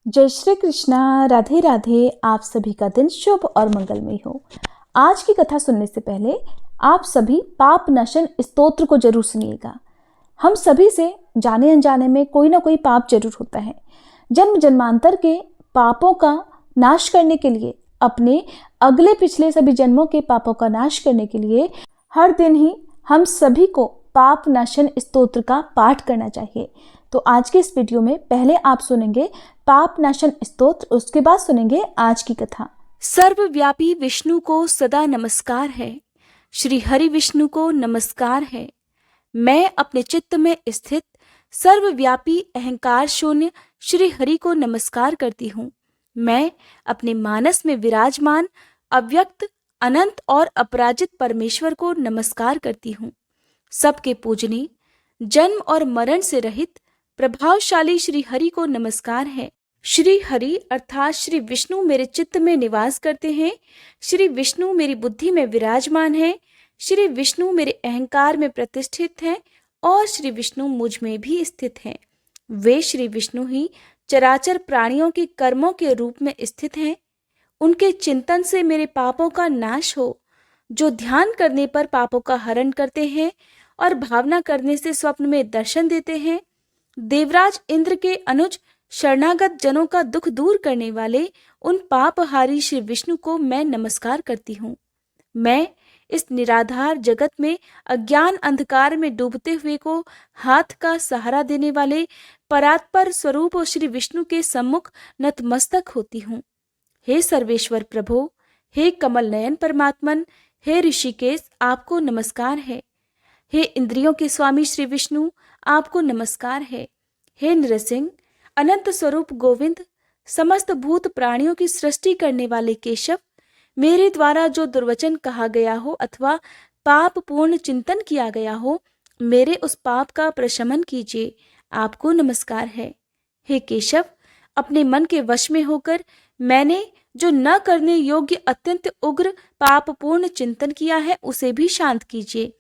जय श्री कृष्णा। राधे राधे। आप सभी का दिन शुभ और मंगलमय हो। आज की कथा सुनने से पहले आप सभी पाप नाशन स्तोत्र को जरूर सुनिएगा। हम सभी से जाने अनजाने में कोई ना कोई पाप जरूर होता है। जन्म जन्मांतर के पापों का नाश करने के लिए, अपने अगले पिछले सभी जन्मों के पापों का नाश करने के लिए हर दिन ही हम सभी को पाप नाशन स्तोत्र का पाठ करना चाहिए। तो आज के इस वीडियो में पहले आप सुनेंगे पाप नाशन स्तोत्र, उसके बाद सुनेंगे आज की कथा। सर्वव्यापी विष्णु को सदा नमस्कार है, श्री हरि विष्णु को नमस्कार है। मैं अपने चित्त में स्थित सर्वव्यापी अहंकार शून्य श्री हरि को नमस्कार करती हूँ। मैं अपने मानस में विराजमान अव्यक्त अनंत और अपराजित परमेश्वर को नमस्कार करती हूँ। सबके पूजनीय, जन्म और मरण से रहित प्रभावशाली श्री हरि को नमस्कार है। श्री हरि अर्थात श्री विष्णु मेरे चित्त में निवास करते हैं। श्री विष्णु मेरी बुद्धि में विराजमान है। श्री विष्णु मेरे अहंकार में प्रतिष्ठित हैं और श्री विष्णु मुझ में भी स्थित हैं। वे श्री विष्णु ही चराचर प्राणियों के कर्मों के रूप में स्थित हैं। उनके चिंतन से मेरे पापों का नाश हो, जो ध्यान करने पर पापों का हरण करते हैं और भावना करने से स्वप्न में दर्शन देते हैं। देवराज इंद्र के अनुज शरणागत जनों का दुख दूर करने वाले उन पापहारी श्री विष्णु को मैं नमस्कार करती हूँ। मैं इस निराधार जगत में अज्ञान अंधकार में डूबते हुए को हाथ का सहारा देने वाले परात्पर स्वरूप श्री विष्णु के सम्मुख नतमस्तक होती हूँ। हे सर्वेश्वर प्रभो, हे कमल नयन परमात्मन, हे ऋषिकेश, आपको नमस्कार है। हे इंद्रियों के स्वामी श्री विष्णु, आपको नमस्कार है। हे नृसिंह, अनंत स्वरूप गोविंद, समस्त भूत प्राणियों की सृष्टि करने वाले केशव, मेरे द्वारा जो दुर्वचन कहा गया हो अथवा पाप पूर्ण चिंतन किया गया हो, मेरे उस पाप का प्रशमन कीजिए, आपको नमस्कार है। हे केशव, अपने मन के वश में होकर मैंने जो न करने योग्य अत्यंत उग्र पाप पूर्ण चिंतन किया है, उसे भी शांत कीजिए।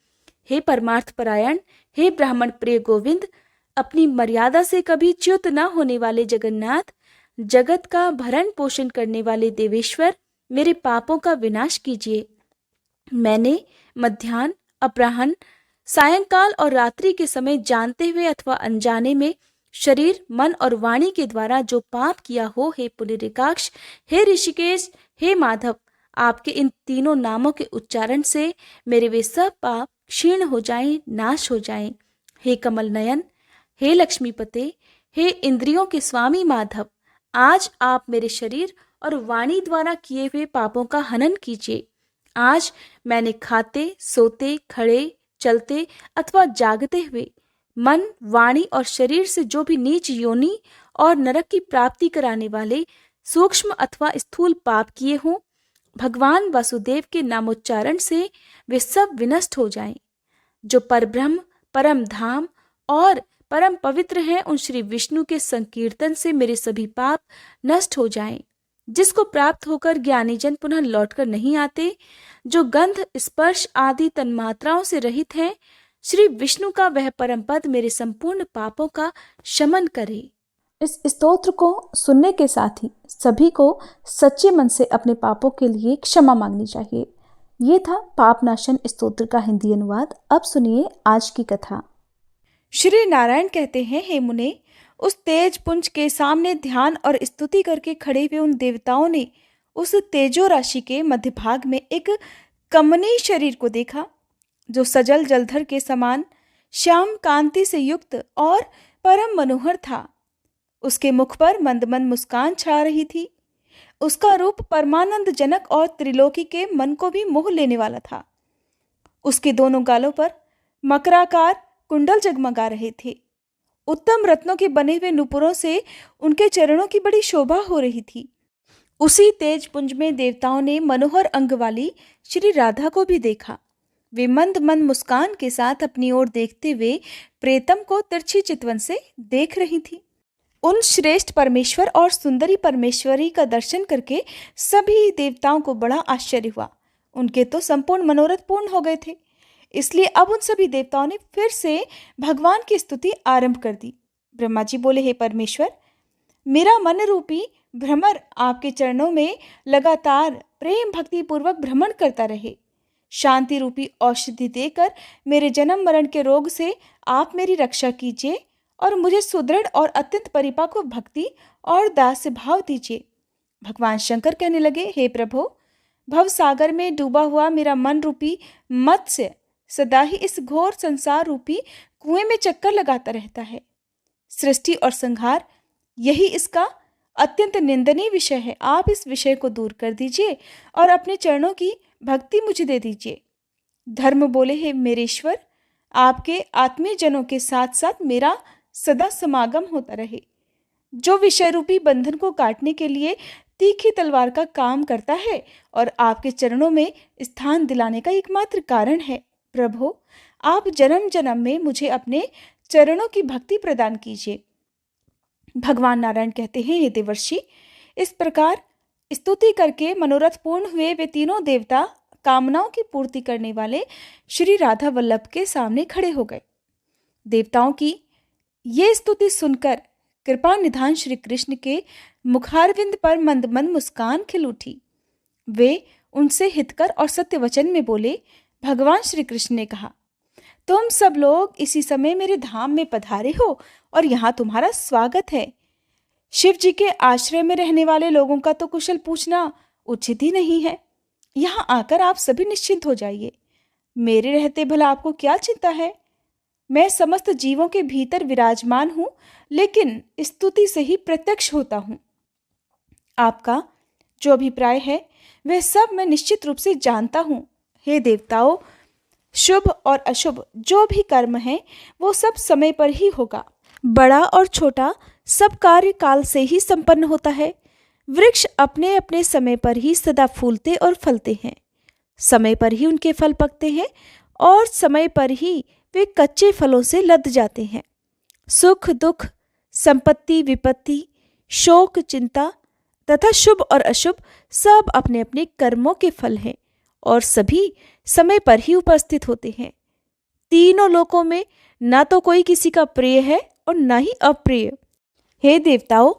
हे परमार्थ परायण, हे ब्राह्मण प्रिय गोविंद, अपनी मर्यादा से कभी च्युत न होने वाले जगन्नाथ, जगत का भरण पोषण करने वाले देवेश्वर, मेरे पापों का विनाश कीजिए। मैंने मध्याह्न, अपराह्न, सायंकाल और रात्रि के समय जानते हुए अथवा अनजाने में शरीर, मन और वाणी के द्वारा जो पाप किया हो, हे पुंडरीकाक्ष, हे ऋषिकेश, हे माधव, आपके इन तीनों नामों के उच्चारण से मेरे वे सब पाप क्षीण हो जाएं, नाश हो जाएं। हे कमल नयन, हे लक्ष्मीपते, हे इंद्रियों के स्वामी माधव, आज आप मेरे शरीर और वाणी द्वारा किए हुए पापों का हनन कीजिए। आज मैंने खाते, सोते, खड़े, चलते अथवा जागते हुए मन, वाणी और शरीर से जो भी नीच योनि और नरक की प्राप्ति कराने वाले सूक्ष्म अथवा स्थूल पाप किए हों, भगवान वासुदेव के नामोच्चारण से वे सब विनष्ट हो जाएं। जो परब्रह्म, परम धाम और परम पवित्र हैं, उन श्री विष्णु के संकीर्तन से मेरे सभी पाप नष्ट हो जाएं। जिसको प्राप्त होकर ज्ञानी जन पुनः लौटकर नहीं आते, जो गंध, स्पर्श आदि तन्मात्राओं से रहित हैं, श्री विष्णु का वह परम पद मेरे संपूर्ण पापों का शमन करे। इस स्तोत्र को सुनने के साथ ही सभी को सच्चे मन से अपने पापों के लिए क्षमा मांगनी चाहिए। ये था पाप नाशन स्तोत्र का हिंदी अनुवाद। अब सुनिए आज की कथा। श्री नारायण कहते हैं, हे मुने, उस तेज पुंज के सामने ध्यान और स्तुति करके खड़े हुए उन देवताओं ने उस तेजो राशि के मध्य भाग में एक कमनीय शरीर को देखा, जो सजल जलधर के समान श्याम कांति से युक्त और परम मनोहर था। उसके मुख पर मंद मंद मुस्कान छा रही थी। उसका रूप परमानंद जनक और त्रिलोकी के मन को भी मोह लेने वाला था। उसके दोनों गालों पर मकराकार कुंडल जगमगा रहे थे। उत्तम रत्नों के बने हुए नुपुरों से उनके चरणों की बड़ी शोभा हो रही थी। उसी तेज पुंज में देवताओं ने मनोहर अंग वाली श्री राधा को भी देखा। वे मंद मंद मुस्कान के साथ अपनी ओर देखते हुए प्रेतम को तिरछी चितवन से देख रही थी। उन श्रेष्ठ परमेश्वर और सुंदरी परमेश्वरी का दर्शन करके सभी देवताओं को बड़ा आश्चर्य हुआ। उनके तो संपूर्ण मनोरथ पूर्ण हो गए थे। इसलिए अब उन सभी देवताओं ने फिर से भगवान की स्तुति आरंभ कर दी। ब्रह्मा जी बोले, हे परमेश्वर, मेरा मन रूपी भ्रमर आपके चरणों में लगातार प्रेम भक्ति पूर्वक भ्रमण करता रहे। शांति रूपी औषधि देकर मेरे जन्म मरण के रोग से आप मेरी रक्षा कीजिए और मुझे सुदृढ़ और अत्यंत परिपक्व भक्ति और दास्य भाव दीजिए। भगवान शंकर कहने लगे, हे प्रभु, भव सागर में डूबा हुआ मेरा मन रूपी मत्स्य सदा ही इस घोर संसार रूपी कुएं में चक्कर लगाता रहता है। सृष्टि और संहार यही इसका अत्यंत निंदनीय विषय है। आप इस विषय को दूर कर दीजिए और अपने चरणों की भक्ति मुझे दे दीजिए। धर्म बोले, हे मेरे ईश्वर, आपके आत्मीय जनों के साथ साथ मेरा सदा समागम होता रहे, जो विषय रूपी बंधन को काटने के लिए तीखी तलवार का काम करता है और आपके चरणों में स्थान दिलाने का एकमात्र कारण है। प्रभु, आप जन्म जन्म में मुझे अपने चरणों की भक्ति प्रदान कीजिए। भगवान नारायण कहते हैं, हे देवर्षि, इस प्रकार स्तुति करके मनोरथ पूर्ण हुए वे तीनों देवता कामनाओं की पूर्ति करने वाले श्री राधा वल्लभ के सामने खड़े हो गए। देवताओं की ये स्तुति सुनकर कृपा निधान श्री कृष्ण के मुखारविंद पर मंद मंद मुस्कान खिल उठी। वे उनसे हितकर और सत्य वचन में बोले। भगवान श्री कृष्ण ने कहा, तुम सब लोग इसी समय मेरे धाम में पधारे हो और यहाँ तुम्हारा स्वागत है। शिव जी के आश्रय में रहने वाले लोगों का तो कुशल पूछना उचित ही नहीं है। यहाँ आकर आप सभी निश्चिंत हो जाइए। मेरे रहते भला आपको क्या चिंता है? मैं समस्त जीवों के भीतर विराजमान हूँ, लेकिन स्तुति से ही प्रत्यक्ष होता हूँ। आपका जो अभिप्राय है वह सब मैं निश्चित रूप से जानता हूँ। हे देवताओं, शुभ और अशुभ जो भी कर्म है वो सब समय पर ही होगा। बड़ा और छोटा सब कार्य काल से ही संपन्न होता है। वृक्ष अपने अपने समय पर ही सदा फूलते और फलते हैं, समय पर ही उनके फल पकते हैं और समय पर ही वे कच्चे फलों से लद जाते हैं। सुख दुख, संपत्ति विपत्ति, शोक चिंता तथा शुभ और अशुभ सब अपने अपने कर्मों के फल हैं और सभी समय पर ही उपस्थित होते हैं। तीनों लोकों में ना तो कोई किसी का प्रिय है और ना ही अप्रिय। हे देवताओं,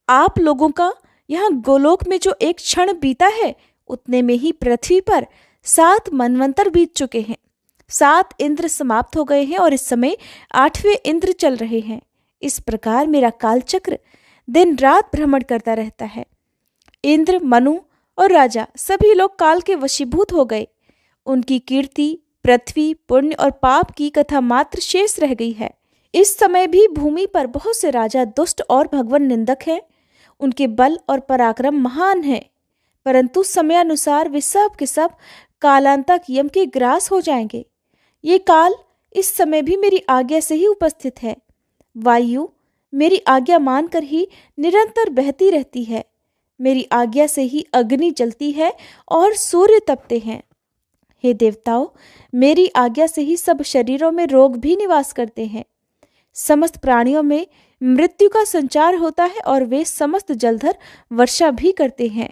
आप लोगों का यहाँ गोलोक में जो एक क्षण बीता है, उतने में ही पृथ्वी पर 7 मनवंतर बीत चुके हैं। 7 इंद्र समाप्त हो गए हैं और इस समय 8वें इंद्र चल रहे हैं। इस प्रकार मेरा कालचक्र दिन रात भ्रमण करता रहता है। इंद्र, मनु और राजा सभी लोग काल के वशीभूत हो गए। उनकी कीर्ति पृथ्वी, पुण्य और पाप की कथा मात्र शेष रह गई है। इस समय भी भूमि पर बहुत से राजा दुष्ट और भगवान निंदक हैं। उनके बल और पराक्रम महान है, परंतु समयानुसार वे सब के सब कालांतक यम के ग्रास हो जाएंगे। ये काल इस समय भी मेरी आज्ञा से ही उपस्थित है। वायु मेरी आज्ञा मानकर ही निरंतर बहती रहती है। मेरी आज्ञा से ही अग्नि जलती है और सूर्य तपते हैं। हे देवताओं, मेरी आज्ञा से ही सब शरीरों में रोग भी निवास करते हैं। समस्त प्राणियों में मृत्यु का संचार होता है और वे समस्त जलधर वर्षा भी करते हैं।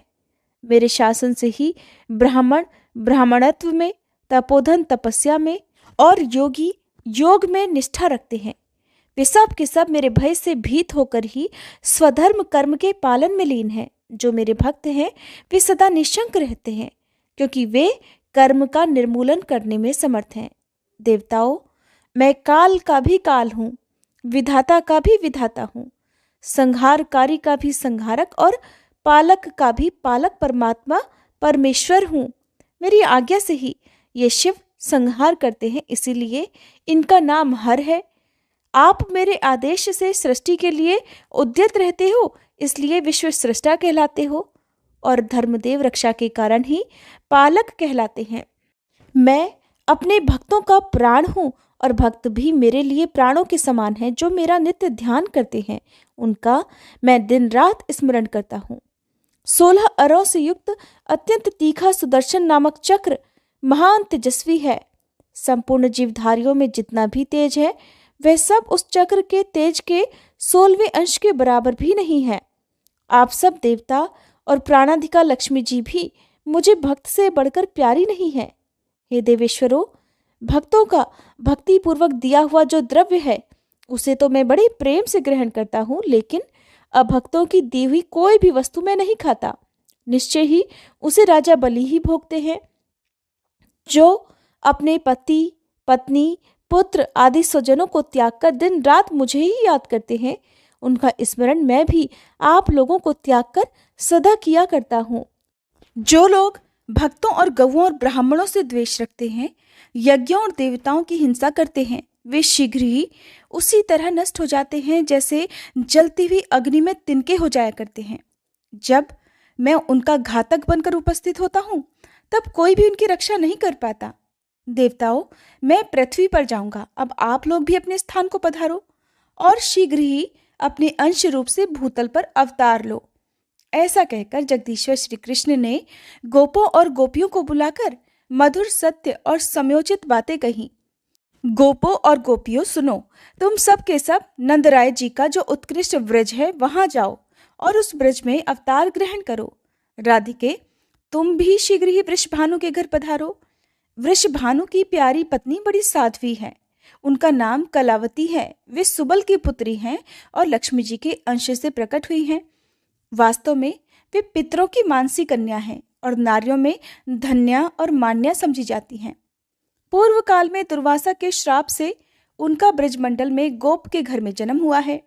मेरे शासन से ही ब्राह्मण ब्राह्मणत्व में, तपोधन तपस्या में और योगी योग में निष्ठा रखते हैं। वे सब के सब मेरे भय से भीत होकर ही स्वधर्म कर्म के पालन में लीन हैं। जो मेरे भक्त हैं वे सदा निशंक रहते हैं, क्योंकि वे कर्म का निर्मूलन करने में समर्थ हैं। देवताओं, मैं काल का भी काल हूँ, विधाता का भी विधाता हूँ, संहारकारी का भी संहारक और पालक का भी पालक परमात्मा परमेश्वर हूँ। मेरी आज्ञा से ही ये शिव संहार करते हैं, इसीलिए इनका नाम हर है। आप मेरे आदेश से सृष्टि के लिए उद्यत रहते हो, इसलिए विश्व सृष्टा कहलाते हो और धर्मदेव रक्षा के कारण ही पालक कहलाते हैं। मैं अपने भक्तों का प्राण हूँ और भक्त भी मेरे लिए प्राणों के समान हैं। जो मेरा नित्य ध्यान करते हैं उनका मैं दिन रात स्मरण करता हूँ। 16 अरों से युक्त अत्यंत तीखा सुदर्शन नामक चक्र महान तेजस्वी है। संपूर्ण जीवधारियों में जितना भी तेज है वह सब उस चक्र के तेज के 16वें अंश के बराबर भी नहीं है। आप सब देवता और प्राणाधिका लक्ष्मी जी भी मुझे भक्त से बढ़कर प्यारी नहीं है। हे देवेश्वरों, भक्तों का भक्ति पूर्वक दिया हुआ जो द्रव्य है उसे तो मैं बड़े प्रेम से ग्रहण करता हूँ, लेकिन अभक्तों की दी हुई कोई भी वस्तु मैं नहीं खाता। निश्चय ही उसे राजा बलि ही भोगते हैं। जो अपने पति, पत्नी, पुत्र आदि स्वजनों को त्याग कर दिन रात मुझे ही याद करते हैं, उनका स्मरण मैं भी आप लोगों को त्याग कर सदा किया करता हूँ। जो लोग भक्तों और गौओं और ब्राह्मणों से द्वेष रखते हैं, यज्ञों और देवताओं की हिंसा करते हैं, वे शीघ्र ही उसी तरह नष्ट हो जाते हैं जैसे जलती हुई अग्नि में तिनके हो जाया करते हैं। जब मैं उनका घातक बनकर उपस्थित होता हूँ, तब कोई भी उनकी रक्षा नहीं कर पाता। देवताओं, मैं पृथ्वी पर जाऊंगा, अब आप लोग भी अपने स्थान को पधारो और शीघ्र ही अपने अंश रूप से भूतल पर अवतार लो। ऐसा कहकर जगदीश्वर श्री कृष्ण ने गोपों और गोपियों को बुलाकर मधुर, सत्य और समयोचित बातें कही। गोपों और गोपियों, सुनो, तुम सब के सब नंदराय जी का जो उत्कृष्ट व्रज है वहां जाओ और उस ब्रज में अवतार ग्रहण करो। राधिके, तुम भी शीघ्र ही वृषभानु के घर पधारो। वृषभानु की प्यारी पत्नी बड़ी साध्वी है, उनका नाम कलावती है। वे सुबल की पुत्री हैं और लक्ष्मी जी के अंश से प्रकट हुई हैं। वास्तव में वे पितरों की मानसी कन्या हैं और नारियों में धन्या और मान्या समझी जाती हैं। पूर्व काल में दुर्वासा के श्राप से उनका ब्रजमंडल में गोप के घर में जन्म हुआ है।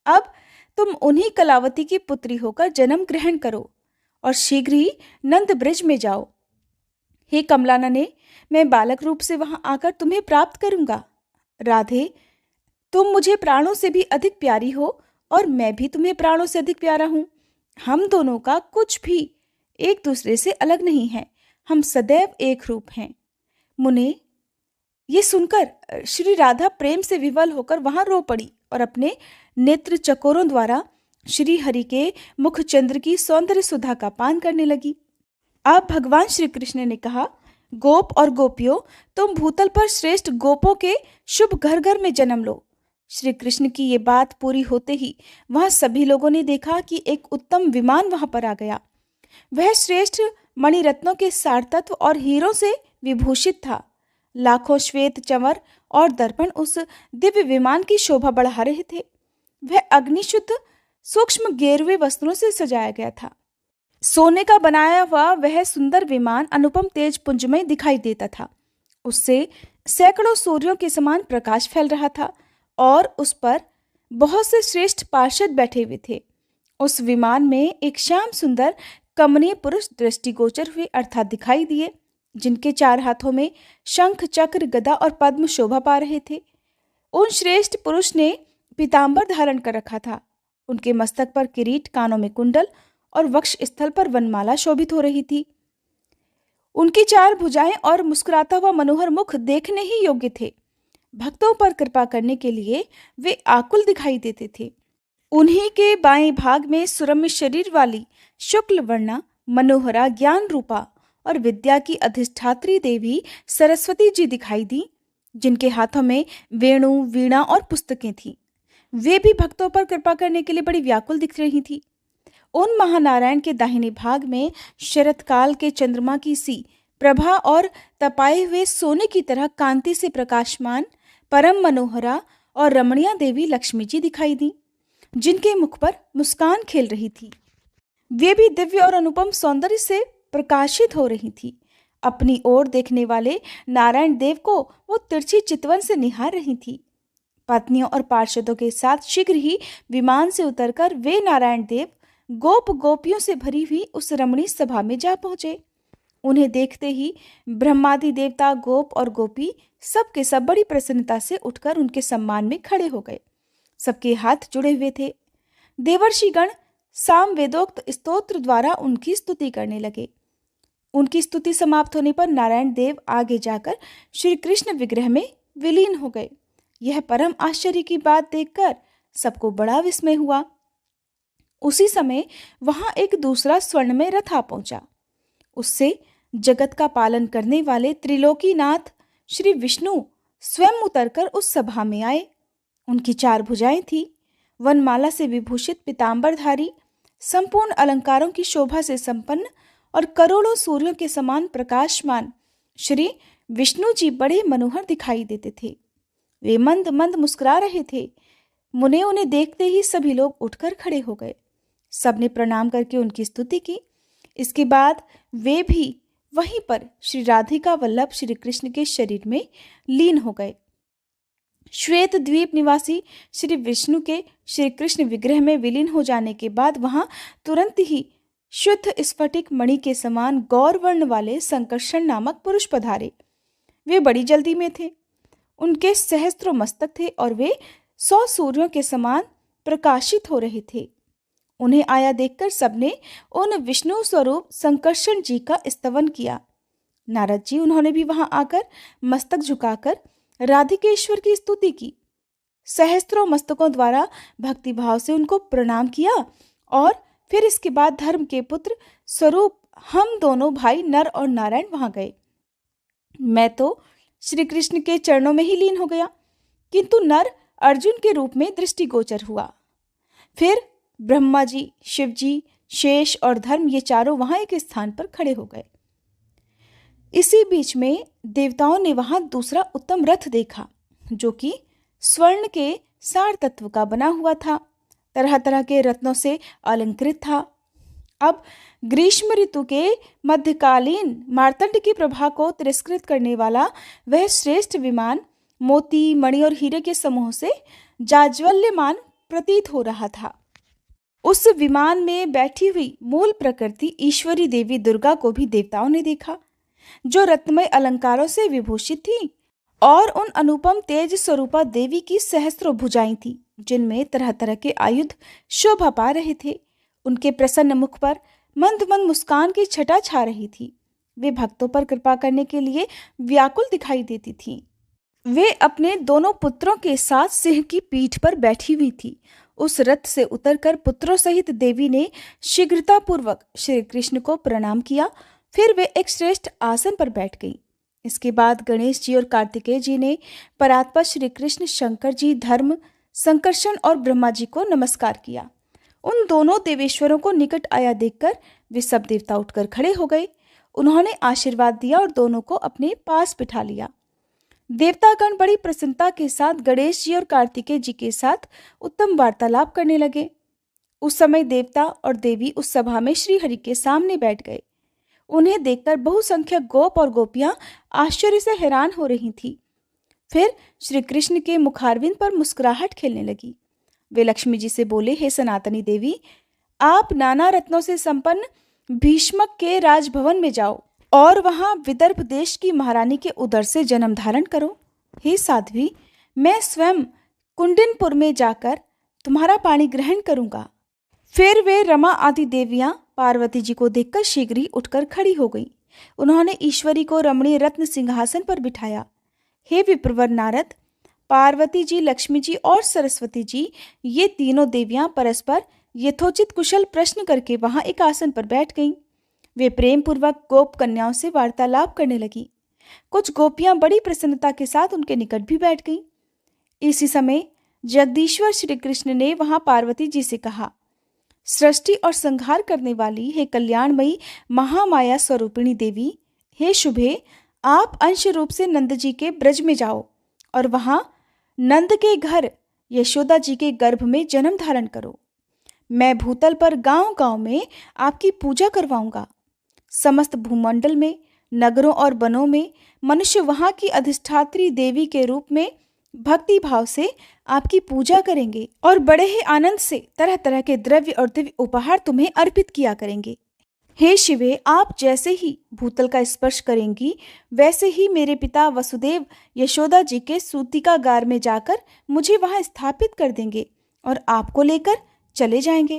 अब तुम उन्हीं कलावती की पुत्री होकर जन्म ग्रहण करो और शीघ्र ही नंद ब्रज में जाओ। हे कमलानने, मैं बालक रूप से वहां आकर तुम्हें प्राप्त करूंगा। राधे, तुम मुझे प्राणों से भी अधिक प्यारी हो और मैं भी तुम्हें प्राणों से अधिक प्यारा हूं। हम दोनों का कुछ भी एक दूसरे से अलग नहीं है, हम सदैव एक रूप हैं। मुने, ये सुनकर श्री राधा प्रेम से विवल होकर वहां रो पड़ी और अपने नेत्र चकोरों द्वारा श्री हरि के मुख चंद्र की सौंदर्य सुधा का पान करने लगी। अब भगवान श्री कृष्ण ने कहा, गोप और गोपियों, तुम भूतल पर श्रेष्ठ गोपों के शुभ घर घर में जन्म लो। श्री कृष्ण की ये बात पूरी होते ही वहां सभी लोगों ने देखा कि एक उत्तम विमान वहां पर आ गया। वह श्रेष्ठ मणिरत्नों के सारतत्व और हीरों से विभूषित था। लाखों श्वेत चंवर और दर्पण उस दिव्य विमान की शोभा बढ़ा रहे थे। वह अग्निशुद्ध सूक्ष्म गेरुए वस्त्रों से सजाया गया था। सोने का बनाया हुआ वह सुंदर विमान अनुपम तेज पुंज में दिखाई देता था। उससे सैकड़ों सूर्यों के समान प्रकाश फैल रहा था और उस पर बहुत से श्रेष्ठ पार्षद बैठे हुए थे। उस विमान में एक श्याम सुंदर कमनीय पुरुष दृष्टिगोचर हुए अर्थात दिखाई दिए, जिनके 4 हाथों में शंख, चक्र, गदा और पद्म शोभा पा रहे थे। उन श्रेष्ठ पुरुष ने पीतांबर धारण कर रखा था। उनके मस्तक पर किरीट, कानों में कुंडल और वक्ष स्थल पर वनमाला शोभित हो रही थी। उनकी 4 भुजाएं और मुस्कुराता हुआ मनोहर मुख देखने ही योग्य थे। भक्तों पर कृपा करने के लिए वे आकुल दिखाई देते थे। उन्हीं के बाएं भाग में सुरम्य शरीर वाली शुक्ल वर्णा, मनोहरा, ज्ञान रूपा और विद्या की अधिष्ठात्री देवी सरस्वती जी दिखाई दी, जिनके हाथों में वेणु, वीणा और पुस्तकें थीं। वे भी भक्तों पर कृपा करने के लिए बड़ी व्याकुल दिख रही थी। उन महानारायण के दाहिने भाग में शरत काल के चंद्रमा की सी प्रभा और तपाए हुए सोने की तरह कांति से प्रकाशमान परम मनोहरा और रमणीया देवी लक्ष्मी जी दिखाई दी, जिनके मुख पर मुस्कान खेल रही थी। वे भी दिव्य और अनुपम सौंदर्य से प्रकाशित हो रही थी। अपनी ओर देखने वाले नारायण देव को वो तिरछी चितवन से निहार रही थी। पत्नियों और पार्षदों के साथ शीघ्र ही विमान से उतरकर वे नारायण देव गोप गोपियों से भरी हुई उस रमणीय सभा में जा पहुंचे। उन्हें देखते ही ब्रह्मादि देवता, गोप और गोपी सब के सब बड़ी प्रसन्नता से उठकर उनके सम्मान में खड़े हो गए। सबके हाथ जुड़े हुए थे। देवर्षिगण साम वेदोक्त स्तोत्र द्वारा उनकी स्तुति करने लगे। उनकी स्तुति समाप्त होने पर नारायण देव आगे जाकर श्री कृष्ण विग्रह में विलीन हो गए। यह परम आश्चर्य की बात देखकर सबको बड़ा विस्मय हुआ। उसी समय वहां एक दूसरा स्वर्णमय रथ आ पहुंचा। उससे जगत का पालन करने वाले त्रिलोकीनाथ श्री विष्णु स्वयं उतरकर उस सभा में आए। उनकी 4 भुजाएं थी। वनमाला से विभूषित पीतांबरधारी, संपूर्ण अलंकारों की शोभा से संपन्न और करोड़ों सूर्यों के समान प्रकाशमान श्री विष्णु जी बड़े मनोहर दिखाई देते थे। वे मंद मंद मुस्कुरा रहे थे। मुने उन्हें देखते ही सभी लोग उठकर खड़े हो गए। सबने प्रणाम करके उनकी स्तुति की। इसके बाद वे भी वहीं पर श्री राधिका वल्लभ श्री कृष्ण के शरीर में लीन हो गए। श्वेत द्वीप निवासी श्री विष्णु के श्री कृष्ण विग्रह में विलीन हो जाने के बाद वहां तुरंत ही शुद्ध स्फटिक मणि के समान गौर वर्ण वाले संकर्षण नामक पुरुष पधारे। वे बड़ी जल्दी में थे। उनके सहस्त्रों मस्तक थे और वे 100 सूर्यों के समान प्रकाशित हो रहे थे। उन्हें आया देखकर सबने उन विष्णु स्वरूप संकर्षण जी का स्तवन किया। नारद जी उन्होंने भी वहां आकर मस्तक झुकाकर राधिकेश्वर की स्तुति की। सहस्त्रों मस्तकों द्वारा भक्तिभाव से उनको प्रणाम किया और फिर इसके बाद धर्म के पुत्र स्वरूप हम दोनों भाई नर और नारायण वहां गए। मैं तो श्री कृष्ण के चरणों में ही लीन हो गया, किंतु नर अर्जुन के रूप में दृष्टिगोचर हुआ। फिर ब्रह्मा जी, शिव जी, शेष और धर्म ये चारों वहां एक स्थान पर खड़े हो गए। इसी बीच में देवताओं ने वहां दूसरा उत्तम रथ देखा, जो कि स्वर्ण के सार तत्व का बना हुआ था, तरह तरह के रत्नों से अलंकृत था। अब ग्रीष्म ऋतु के मध्यकालीन मार्तंड की प्रभा को तिरस्कृत करने वाला वह श्रेष्ठ विमान मोती, मणि और हीरे के समूह से जाज्वल्यमान प्रतीत हो रहा था। उस विमान में बैठी हुई मूल प्रकृति ईश्वरी देवी दुर्गा को भी देवताओं ने देखा, जो रत्नमय अलंकारों से विभूषित थी और उन अनुपम तेज स्वरूपा देवी की सहस्त्रों भुजाएं थी, जिनमें तरह तरह के आयुध शोभा पा रहे थे। उनके प्रसन्न मुख पर मंद मंद मुस्कान की छटा छा रही थी। वे भक्तों पर कृपा करने के लिए व्याकुल दिखाई देती थीं। वे अपने दोनों पुत्रों के साथ सिंह की पीठ पर बैठी हुई थी। उस रथ से उतरकर पुत्रों सहित देवी ने शीघ्रतापूर्वक श्री कृष्ण को प्रणाम किया। फिर वे एक श्रेष्ठ आसन पर बैठ गईं। इसके बाद गणेश जी और कार्तिकेय जी ने परात्पर श्री कृष्ण, शंकर जी, धर्म, संकर्षण और ब्रह्मा जी को नमस्कार किया। उन दोनों देवेश्वरों को निकट आया देखकर वे सब देवता उठकर खड़े हो गए। उन्होंने आशीर्वाद दिया और दोनों को अपने पास बिठा लिया। देवतागण बड़ी प्रसन्नता के साथ गणेश जी और कार्तिकेय जी के साथ उत्तम वार्तालाप करने लगे। उस समय देवता और देवी उस सभा में श्री हरि के सामने बैठ गए। उन्हें देखकर बहुसंख्यक गोप और गोपियां आश्चर्य से हैरान हो रही थीं। फिर श्री कृष्ण के मुखारविंद पर मुस्कुराहट खेलने लगी। वे लक्ष्मी जी से बोले, हे सनातनी देवी, आप नाना रत्नों से संपन्न भीष्मक के राजभवन में जाओ और वहां विदर्भ देश की महारानी के उदर से जन्म धारण करो। हे साध्वी, मैं स्वयं कुंडिनपुर में जाकर तुम्हारा पाणी ग्रहण करूंगा। फिर वे रमा आदि देवियां पार्वती जी को देखकर शीघ्र ही उठकर खड़ी हो गईं। उन्होंने ईश्वरी को रमणीय रत्न सिंहासन पर बिठाया। हे विप्रवर नारद, पार्वती जी, लक्ष्मी जी और सरस्वती जी, ये तीनों देवियां परस्पर यथोचित कुशल प्रश्न करके वहां एक आसन पर बैठ गईं। वे प्रेम पूर्वक गोप कन्याओं से वार्तालाप करने लगी। कुछ गोपियां बड़ी प्रसन्नता के साथ उनके निकट भी बैठ गईं। इसी समय जगदीश्वर श्री कृष्ण ने वहां पार्वती जी से कहा, सृष्टि और संहार करने वाली हे कल्याणमयी महामाया स्वरूपिणी देवी, हे शुभे, आप अंश रूप से नंद जी के ब्रज में जाओ और वहां नंद के घर यशोदा जी के गर्भ में जन्म धारण करो। मैं भूतल पर गांव गांव में आपकी पूजा करवाऊंगा। समस्त भूमंडल में, नगरों और वनों में मनुष्य वहां की अधिष्ठात्री देवी के रूप में भक्ति भाव से आपकी पूजा करेंगे और बड़े ही आनंद से तरह तरह के द्रव्य और दिव्य उपहार तुम्हें अर्पित किया करेंगे। हे शिवे, आप जैसे ही भूतल का स्पर्श करेंगी, वैसे ही मेरे पिता वसुदेव यशोदा जी के सूतिकागार में जाकर मुझे वहां स्थापित कर देंगे और आपको लेकर चले जाएंगे।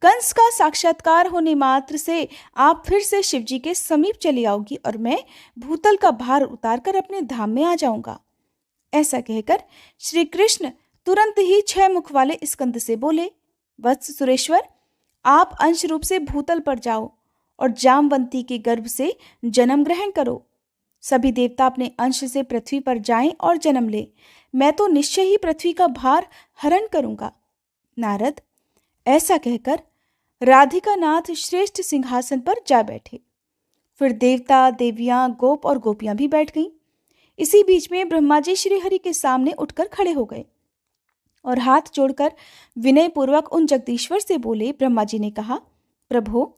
कंस का साक्षात्कार होने मात्र से आप फिर से शिव जी के समीप चली आओगी और मैं भूतल का भार उतारकर अपने धाम में आ जाऊंगा। ऐसा कहकर श्री कृष्ण तुरंत ही 6 मुख वाले स्कंद से बोले, वत्स सुरेश्वर, आप अंश रूप से भूतल पर जाओ और जामवंती के गर्भ से जन्म ग्रहण करो। सभी देवता अपने अंश से पृथ्वी पर जाएं और जन्म ले। मैं तो निश्चय ही पृथ्वी का भार हरण करूंगा। नारद ऐसा कहकर राधिका नाथ श्रेष्ठ सिंहासन पर जा बैठे। फिर देवता, देवियां, गोप और गोपियां भी बैठ गईं। इसी बीच में ब्रह्मा जी श्री हरि के सामने उठकर खड़े हो गए। और हाथ जोड़कर विनय पूर्वक उन जगदीश्वर से बोले। ब्रह्मा जी ने कहा, प्रभु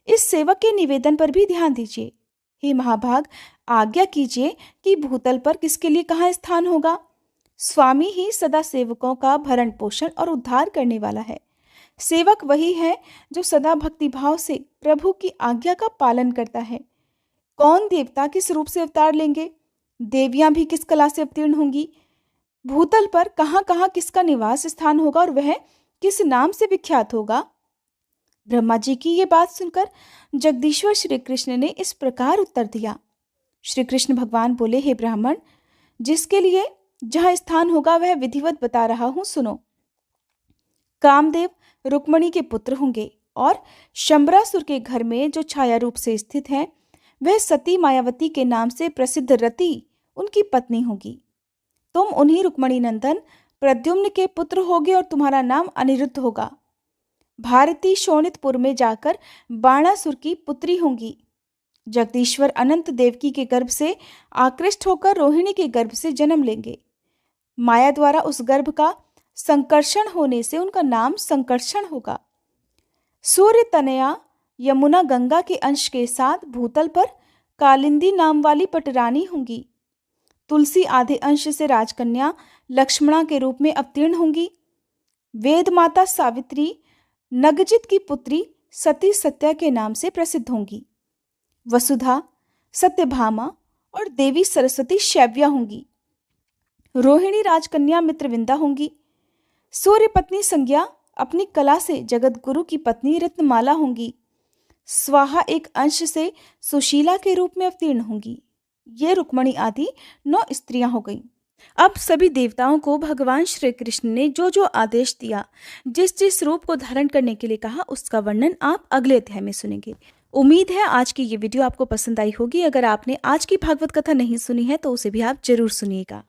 इस सेवक के निवेदन पर भी ध्यान दीजिए। हे महाभाग, आज्ञा कीजिए कि भूतल पर किसके लिए कहाँ स्थान होगा। स्वामी ही सदा सेवकों का भरण पोषण और उद्धार करने वाला है। सेवक वही है जो सदा भक्तिभाव से प्रभु की आज्ञा का पालन करता है। कौन देवता किस रूप से अवतार लेंगे, देवियां भी किस कला से अवतीर्ण होंगी, भूतल पर कहाँ कहाँ किसका निवास स्थान होगा और वह किस नाम से विख्यात होगा। ब्रह्मा जी की ये बात सुनकर जगदीश्वर श्री कृष्ण ने इस प्रकार उत्तर दिया। श्री कृष्ण भगवान बोले, हे ब्राह्मण, जिसके लिए जहाँ स्थान होगा वह विधिवत बता रहा हूं, सुनो। कामदेव रुक्मणी के पुत्र होंगे और शंबरासुर के घर में जो छाया रूप से स्थित है वह सती मायावती के नाम से प्रसिद्ध रति उनकी पत्नी होगी। तुम उन्हीं रुक्मणी नंदन प्रद्युम्न के पुत्र होगे और तुम्हारा नाम अनिरुद्ध होगा। भारती शोणितपुर में जाकर बाणासुर की पुत्री होंगी। जगदीश्वर अनंत देवकी के गर्भ से आकृष्ट होकर रोहिणी के गर्भ से जन्म लेंगे। माया द्वारा उस गर्भ का संकर्षण होने से उनका नाम संकर्षण होगा। सूर्य तनया यमुना गंगा के अंश के साथ भूतल पर कालिंदी नाम वाली पटरानी होंगी। तुलसी आधे अंश से राजकन्या लक्ष्मणा के रूप में अवतीर्ण होंगी। वेद माता सावित्री नगजित की पुत्री सती सत्या के नाम से प्रसिद्ध होंगी। वसुधा, सत्यभामा और देवी सरस्वती शैव्या होंगी। रोहिणी राजकन्या मित्रविंदा होंगी। सूर्य पत्नी संज्ञा अपनी कला से जगत गुरु की पत्नी रत्नमाला होंगी। स्वाहा एक अंश से सुशीला के रूप में अवतीर्ण होंगी। ये रुक्मणी आदि 9 स्त्रियां हो गईं। अब सभी देवताओं को भगवान श्री कृष्ण ने जो जो आदेश दिया, जिस जिस रूप को धारण करने के लिए कहा, उसका वर्णन आप अगले अध्याय में सुनेंगे। उम्मीद है आज की ये वीडियो आपको पसंद आई होगी। अगर आपने आज की भागवत कथा नहीं सुनी है तो उसे भी आप जरूर सुनिएगा।